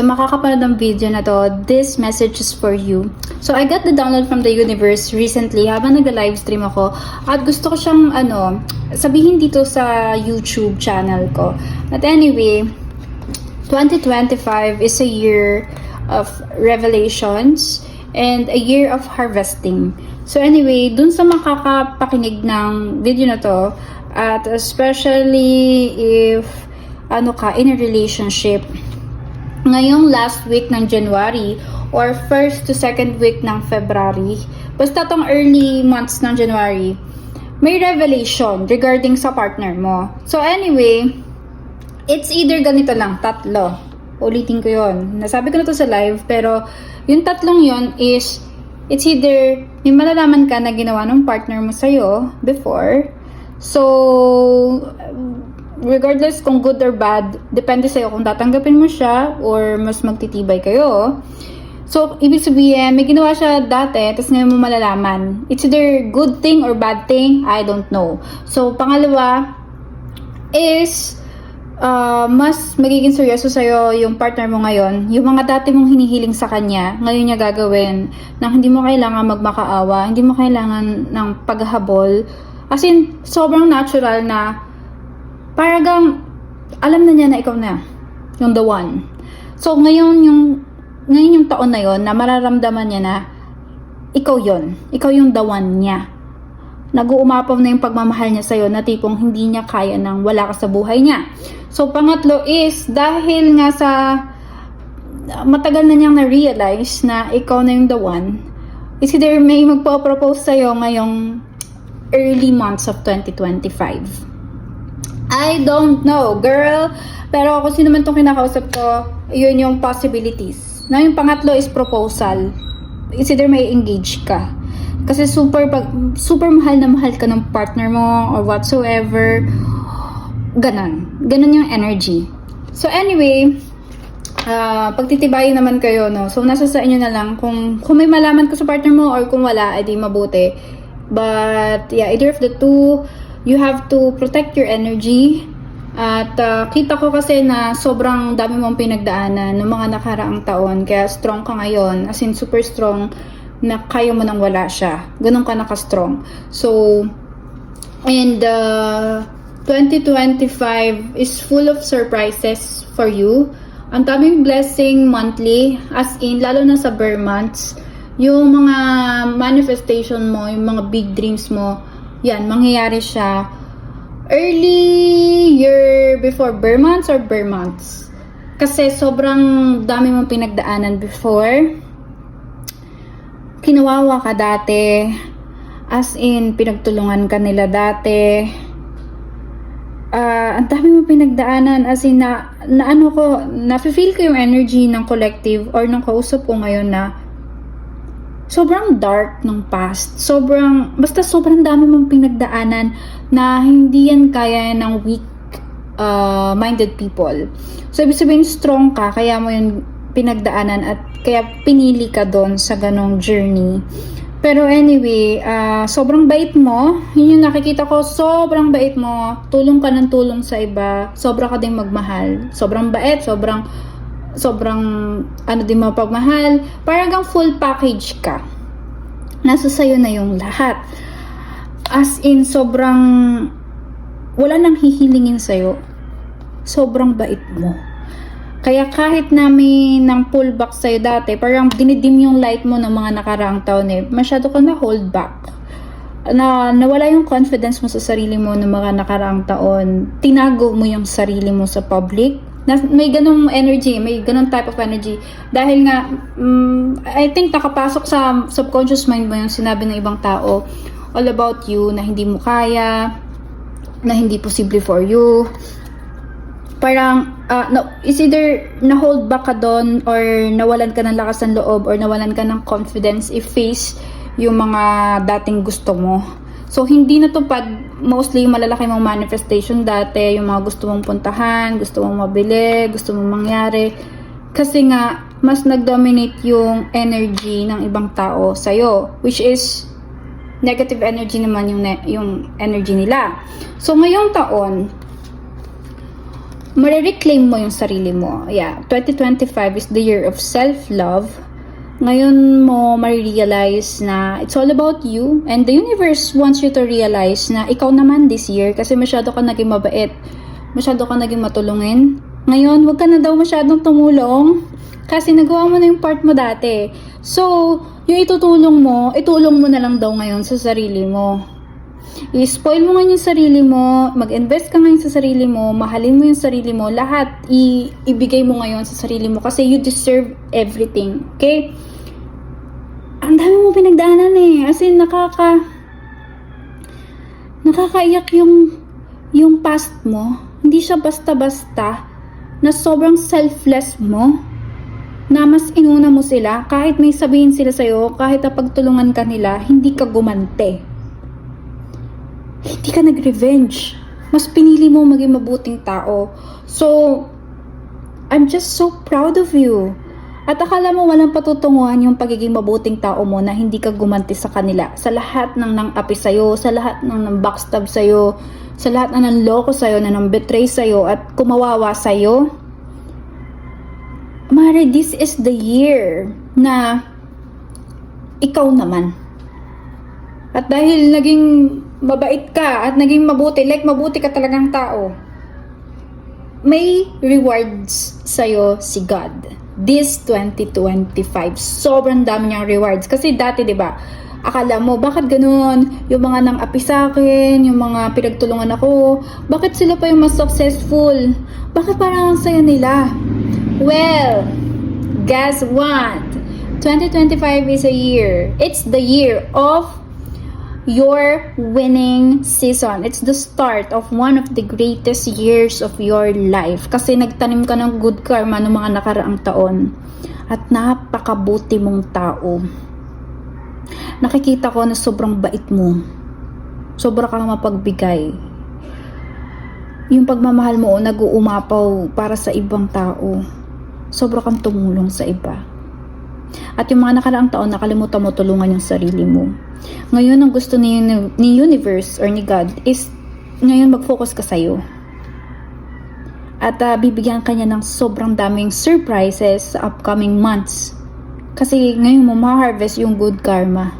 Makakapanood ng video na to, this message is for you. So, I got the download from the universe recently habang nag-livestream ako at gusto ko siyang sabihin dito sa YouTube channel ko. But anyway, 2025 is a year of revelations and a year of harvesting. So anyway, dun sa makakapakinig ng video na to, at especially if in a relationship, ngayong last week ng January or first to second week ng February, basta tong early months ng January, may revelation regarding sa partner mo. So anyway, it's either ganito lang, tatlo. Ulitin ko yon. Nasabi ko na to sa live, pero yung tatlong yon is, it's either may malalaman ka na ginawa ng partner mo sa'yo before. So, regardless kung good or bad, depende sa'yo kung tatanggapin mo siya or mas magtitibay kayo. So, ibig sabihin, may ginawa siya dati, tapos ngayon mo malalaman. It's either good thing or bad thing, I don't know. So, pangalawa is, mas magiging seryoso sa'yo yung partner mo ngayon. Yung mga dati mong hinihiling sa kanya, ngayon niya gagawin, na hindi mo kailangan magmakaawa, hindi mo kailangan ng paghahabol. As in, sobrang natural na parang alam na niya na ikaw na yung the one. So ngayon yung taon na yon na mararamdaman niya na ikaw yung the one niya. Nag-uumapaw na yung pagmamahal niya sa'yo na tipong hindi niya kaya nang wala ka sa buhay niya. So pangatlo is dahil nga sa matagal na niyang na-realize na ikaw na yung the one, is either may magpo-propose sa'yo ngayong early months of 2025. I don't know, girl. Pero kung sino man itong kinakausap ko, yun yung possibilities. Na yung pangatlo is proposal. It's either may engage ka. Kasi super mahal na mahal ka ng partner mo or whatsoever. Ganon yung energy. So anyway, pagtitibayin naman kayo, no? So nasa sa inyo na lang kung may malaman ka sa partner mo or kung wala, edi mabuti. But yeah, either of the two, you have to protect your energy. At kita ko kasi na sobrang dami mong pinagdaanan ng mga nakaraang taon. Kaya strong ka ngayon. As in, super strong na kaya mo nang wala siya. Ganun ka naka-strong. So, and 2025 is full of surprises for you. Ang daming blessing monthly. As in, lalo na sa bare months. Yung mga manifestation mo, yung mga big dreams mo, yan, mangyayari siya early year before bare months or bare months. Kasi sobrang dami mong pinagdaanan before. Kinawawa ka dati. As in, pinagtulungan ka nila dati. Ang dami mong pinagdaanan. As in, na-feel ko yung energy ng collective or ng kausap ko ngayon na sobrang dark ng past. Basta sobrang dami mong pinagdaanan na hindi yan kaya ng weak-minded people. So, ibig sabihin, strong ka, kaya mo yung pinagdaanan at kaya pinili ka doon sa ganong journey. Pero anyway, sobrang bait mo. Yun yung nakikita ko, sobrang bait mo. Tulong ka ng tulong sa iba. Sobra ka ding magmahal. Sobrang bait, sobrang din mapagmahal, parang full package ka. Nasa sayo na yung lahat. As in, sobrang wala nang hihilingin sa'yo. Sobrang bait mo. Kaya kahit na may nang pull back sa'yo dati, parang dinidim yung light mo ng mga nakaraang taon masyado ka na hold back. Nawala yung confidence mo sa sarili mo ng mga nakaraang taon. Tinago mo yung sarili mo sa public. May ganong energy, may ganong type of energy. Dahil nga, I think nakapasok sa subconscious mind mo yung sinabi ng ibang tao all about you, na hindi mo kaya, na hindi posible for you. Parang, it's either na-hold back ka doon or nawalan ka ng lakas ng loob or nawalan ka ng confidence i-face yung mga dating gusto mo. So, hindi natupad mostly yung malalaki mong manifestation dati, yung mga gusto mong puntahan, gusto mong mabili, gusto mong mangyari. Kasi nga, mas nag-dominate yung energy ng ibang tao sa'yo, which is negative energy naman yung energy nila. So, ngayong taon, marireclaim mo yung sarili mo. Yeah, 2025 is the year of self-love. Ngayon mo marirealize na it's all about you, and the universe wants you to realize na ikaw naman this year, kasi masyado ka naging mabait, masyado ka naging matulungin. Ngayon, wag ka na daw masyadong tumulong kasi nagawa mo na yung part mo dati. So, yung itulong mo na lang daw ngayon sa sarili mo. I-spoil mo ngayon yung sarili mo, mag-invest ka ngayon sa sarili mo, mahalin mo yung sarili mo, lahat ibigay mo ngayon sa sarili mo kasi you deserve everything. Okay? Ang dami mo pinagdaanan as in nakakaiyak yung past mo. Hindi siya basta-basta na sobrang selfless mo, na mas inuna mo sila kahit may sabihin sila sa'yo, kahit napagtulungan ka nila, hindi ka gumante. Hindi ka nag-revenge. Mas pinili mo maging mabuting tao. So, I'm just so proud of you. At akala mo walang patutunguhan yung pagiging mabuting tao mo na hindi ka gumanti sa kanila. Sa lahat ng nang-api sa'yo, sa lahat ng nang-backstab sa'yo, sa lahat ng nanloko sa'yo, na nang-betray sa'yo, at kumawawa sa'yo. Mare, this is the year na ikaw naman. At dahil naging mabait ka at naging mabuti, like mabuti ka talagang tao, may rewards sa'yo si God. This 2025, sobrang dami niyang rewards. Kasi dati, di ba, akala mo, bakit ganun? Yung mga nang-api sa akin, yung mga pinagtulungan ako, bakit sila pa yung mas successful? Bakit parang ang saya nila? Well, guess what? 2025 is a year. It's the year of your winning season. It's the start of one of the greatest years of your life. Kasi nagtanim ka ng good karma ng mga nakaraang taon. At napakabuti mong tao. Nakikita ko na sobrang bait mo. Sobra kang mapagbigay. Yung pagmamahal mo nag-uumapaw para sa ibang tao. Sobra kang tumulong sa iba. At yung mga nakaraang taon, nakalimutan mo tulungan yung sarili mo. Ngayon, ang gusto ni universe or ni God is, ngayon mag-focus ka sa'yo. At bibigyan ka niya ng sobrang daming surprises sa upcoming months. Kasi ngayon mo ma-harvest yung good karma.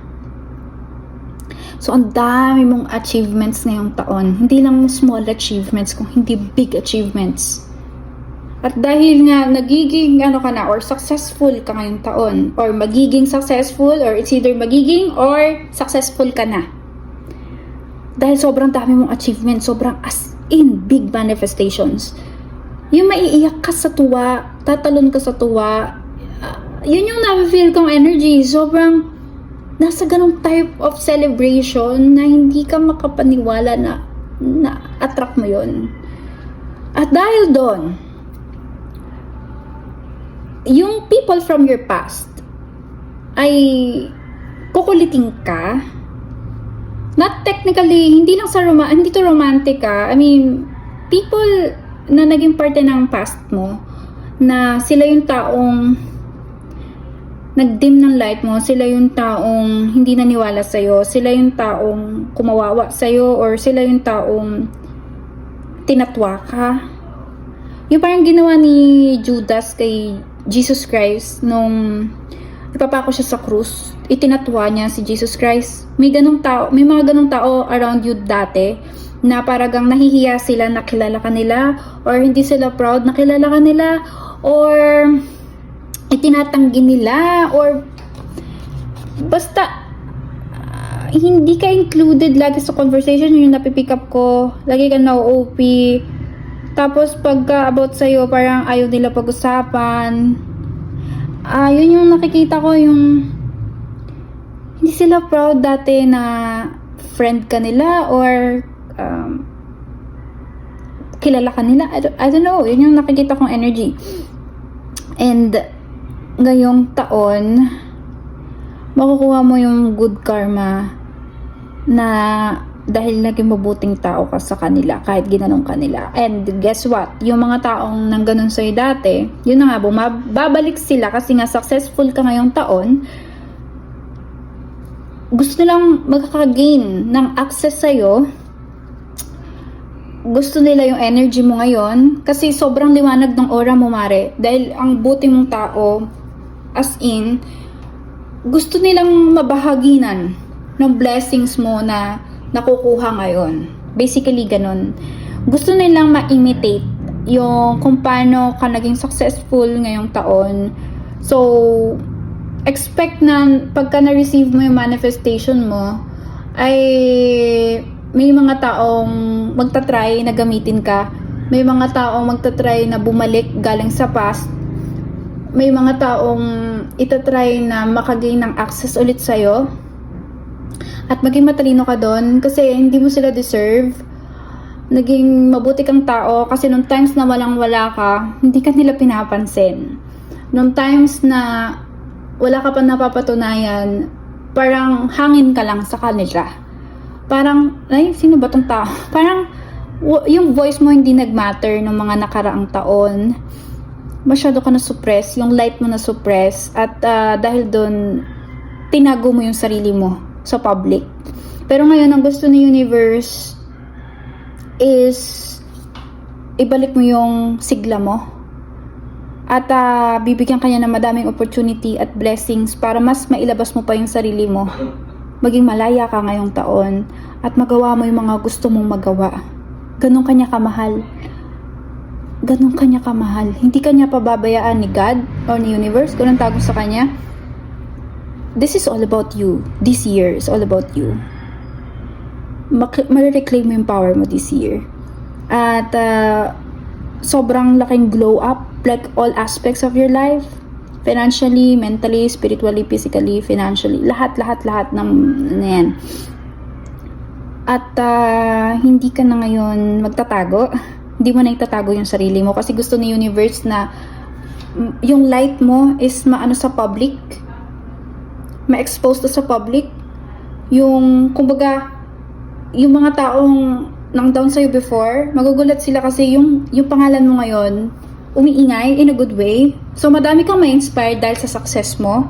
So, ang dami mong achievements ngayong taon. Hindi lang small achievements, kung hindi big achievements. At dahil nga nagiging ka na or successful ka ngayong taon, or magiging successful, or it's either magiging or successful ka na. Dahil sobrang dami mong achievements, sobrang as in big manifestations. Yung maiiyak ka sa tuwa, tatalon ka sa tuwa, yun yung na-feel kong energy. Sobrang nasa ganong type of celebration na hindi ka makapaniwala na attract mo yun. At dahil doon, yung people from your past ay kukulitin ka. Not technically, hindi lang sa hindi to romantic I mean, people na naging parte ng past mo, na sila yung taong nag-dim ng light mo, sila yung taong hindi naniwala sa'yo, sila yung taong kumawawa sa'yo, or sila yung taong tinatwa ka. Yung parang ginawa ni Judas kay Jesus Christ nung ipapako siya sa krus, itinatwa niya si Jesus Christ. May mga ganong tao around you dati na paragang nahihiya sila na kilala ka nila, or hindi sila proud na kilala ka nila, or itinatanggi nila, or basta hindi ka included lagi sa conversation. Yung napipick up ko, lagi ka na-OP. Tapos pagka about sa'yo, parang ayaw nila pag-usapan. Yun yung nakikita ko, yung hindi sila proud dati na friend ka nila, or kilala ka nila. I don't know, yun yung nakikita kong energy. And ngayong taon, makukuha mo yung good karma na dahil naging mabuting tao ka sa kanila, kahit ginanong kanila. And guess what? Yung mga taong nang ganun sa'yo dati, yun na nga, babalik sila kasi nga successful ka ngayong taon. Gusto nilang magkaka-gain ng access sa'yo gusto nila yung energy mo ngayon kasi sobrang liwanag ng aura mo, Mare. Dahil ang buti mong tao, as in, gusto nilang mabahaginan ng blessings mo na nakukuha ngayon. Basically, ganun. Gusto nilang ma-imitate yung kung paano ka naging successful ngayong taon. So, expect na pagka na-receive mo yung manifestation mo, ay may mga taong magta-try na gamitin ka. May mga taong magta-try na bumalik galing sa past. May mga taong itatry na makagain ng access ulit sa'yo. At maging matalino ka doon kasi hindi mo sila deserve. Naging mabuti kang tao kasi nung times na walang-wala ka, hindi ka nila pinapansin. Nung times na wala ka pa napapatunayan, parang hangin ka lang sa kanila. Parang, ay, sino ba tong tao? Parang, yung voice mo hindi nagmatter nung mga nakaraang taon. Masyado ka na-suppress, yung light mo na-suppress, at dahil doon, tinago mo yung sarili mo sa public. Pero ngayon, ang gusto ni Universe is ibalik mo yung sigla mo. At bibigyan kanya ng madaming opportunity at blessings para mas mailabas mo pa yung sarili mo. Maging malaya ka ngayong taon at magawa mo yung mga gusto mong magawa. Ganun kanya kamahal. Ganun kanya kamahal. Hindi kanya pababayaan ni God or ni Universe. Ganun tago sa kanya. This is all about you. This year is all about you. Ma-reclaim mo yung power mo this year. At sobrang laking glow up like all aspects of your life. Financially, mentally, spiritually, physically, financially. Lahat ng yan. At hindi ka na ngayon magtatago. Hindi mo na itatago yung sarili mo kasi gusto ni Universe na yung light mo is maano sa public. Ma-expose to sa public. Yung, kumbaga, yung mga taong nang down sa'yo before, magugulat sila kasi yung pangalan mo ngayon, umiingay in a good way. So, madami kang ma-inspire dahil sa success mo.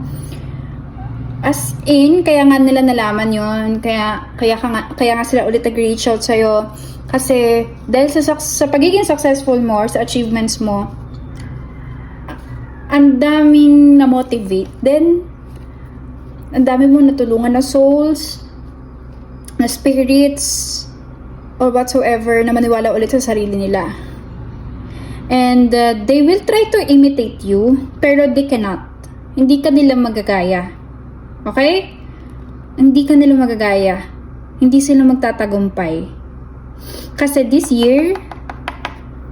As in, kaya nga nila nalaman yon, kaya nga sila ulit nag-reach out sa'yo. Kasi, dahil sa pagiging successful mo, sa achievements mo, ang daming na-motivate. Then, ang dami mo natulungan na souls, na spirits, or whatsoever na maniwala ulit sa sarili nila. And they will try to imitate you, pero they cannot. Hindi ka nila magagaya. Okay? Hindi ka nila magagaya. Hindi sila magtatagumpay. Kasi this year,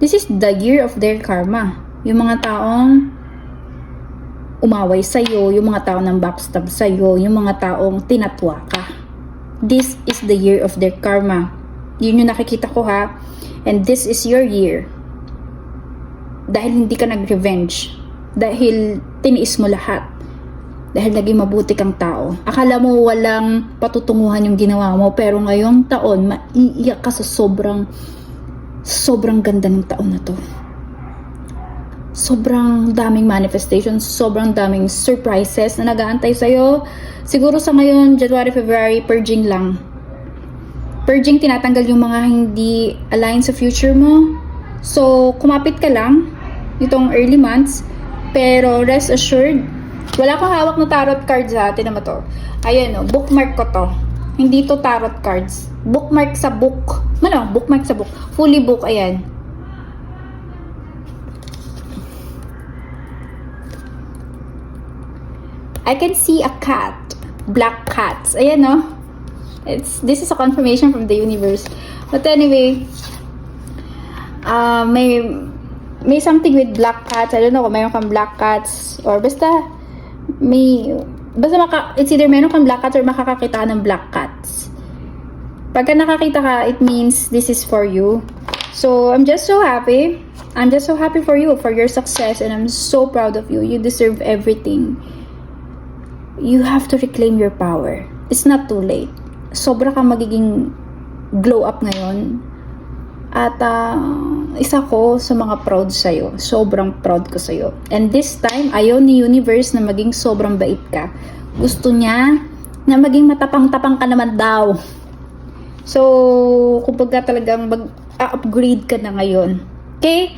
this is the year of their karma. Yung mga taong umaway sa'yo, yung mga taong nang backstab sa'yo, yung mga taong tinatwa ka. This is the year of their karma. Yun yung nakikita ko, ha. And this is your year. Dahil hindi ka nag-revenge. Dahil tiniis mo lahat. Dahil naging mabuti kang tao. Akala mo walang patutunguhan yung ginawa mo, pero ngayong taon, maiiyak ka sa sobrang ganda ng taon na to. Sobrang daming manifestations, sobrang daming surprises na nag-aantay sa'yo. Siguro sa ngayon, January, February, purging lang. Purging, tinatanggal yung mga hindi align sa future mo. So, kumapit ka lang itong early months. Pero rest assured, wala kang hawak na tarot cards, ha. Tignan mo to. Ayan, o. Bookmark ko to. Hindi to tarot cards. Bookmark sa book. Ano? Bookmark sa book. Fully book, ayan. I can see a cat. Black cats. Ayan, no? This is a confirmation from the universe. But anyway, may something with black cats. I don't know kung mayroon kang black cats or basta it's either mayroon kang black cats or makakakita ka ng black cats. Pagka nakakita ka, it means this is for you. So, I'm just so happy. I'm just so happy for you, for your success, and I'm so proud of you. You deserve everything. You have to reclaim your power. It's not too late. Sobra kang magiging glow up ngayon. At isa ko sa mga proud sa'yo. Sobrang proud ko sa'yo. And this time, ayaw ni Universe na maging sobrang bait ka. Gusto niya na maging matapang-tapang ka naman daw. So, kumbaga talagang upgrade ka na ngayon. Okay?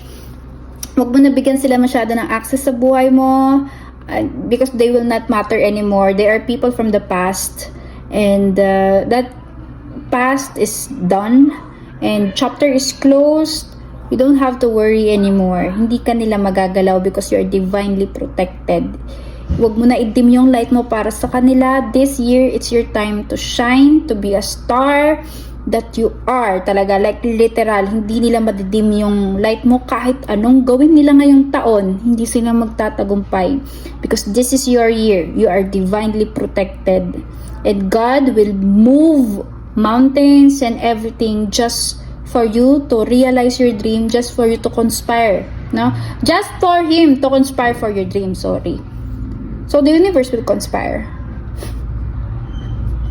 Huwag mo nabigyan sila masyado ng access sa buhay mo because they will not matter anymore. They are people from the past, and that past is done and chapter is closed. You don't have to worry anymore. Hindi ka nila magagalaw because you're divinely protected. Huwag mo na i-dim yung light mo para sa kanila. This year, it's your time to shine, to be a star that you are talaga, like literal. Hindi nila madidim yung light mo kahit anong gawin nila ngayong taon. Hindi sila magtatagumpay because this is your year. You are divinely protected, and God will move mountains and everything just for you to realize your dream, just for you to conspire, no? Just for Him to conspire for your dream, sorry. So the universe will conspire.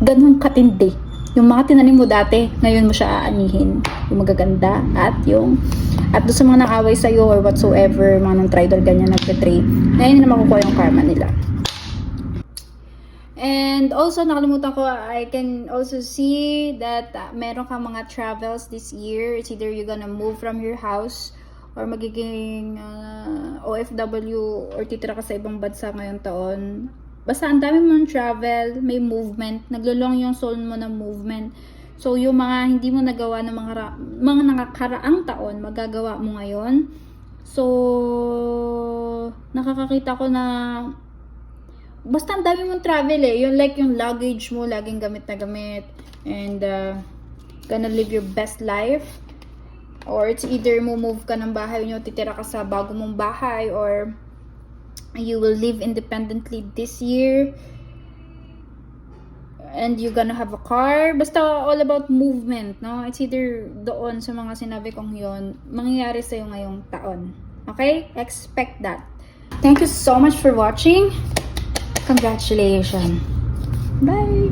Ganun katindi. Yung mga tinanim mo dati, ngayon mo siya aanihin. Yung magaganda at doon sa mga nang-away sa'yo or whatsoever, mga nang-trade or ganyan nagpe-trade, ngayon na makukuha yung karma nila. And also, nakalimutan ko, I can also see that meron kang mga travels this year. It's either you're gonna move from your house or magiging OFW or titira ka sa ibang bansa ngayong taon. Basta ang dami mong travel, may movement, naglulong yung soul mo ng movement. So, yung mga hindi mo nagawa ng mga nakakaraang taon, magagawa mo ngayon. So, nakakakita ko na basta ang dami mong travel yung like yung luggage mo, laging gamit na gamit. And, gonna live your best life. Or it's either move ka ng bahay nyo, titira ka sa bago mong bahay, or you will live independently this year and you're gonna have a car. Basta all about movement, no? It's either doon sa mga sinabi kong yon mangyayari sa'yo ngayong taon. Okay? Expect that. Thank you so much for watching. Congratulations. Bye!